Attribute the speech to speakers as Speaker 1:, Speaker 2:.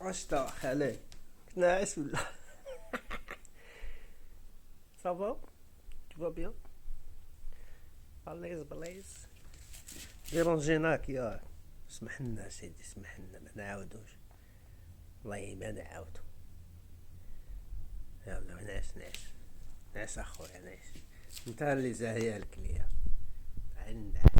Speaker 1: واش تا خالي كنا ناعس ولا صافا تو بيان بليز بليز ديرونجيناك يا اسمح لنا سيدي اسمح لنا ما نعاودوش والله ما نعاودو يلا نعس نعس نعس اخويا نعس انت اللي زاهيه الكليه عندك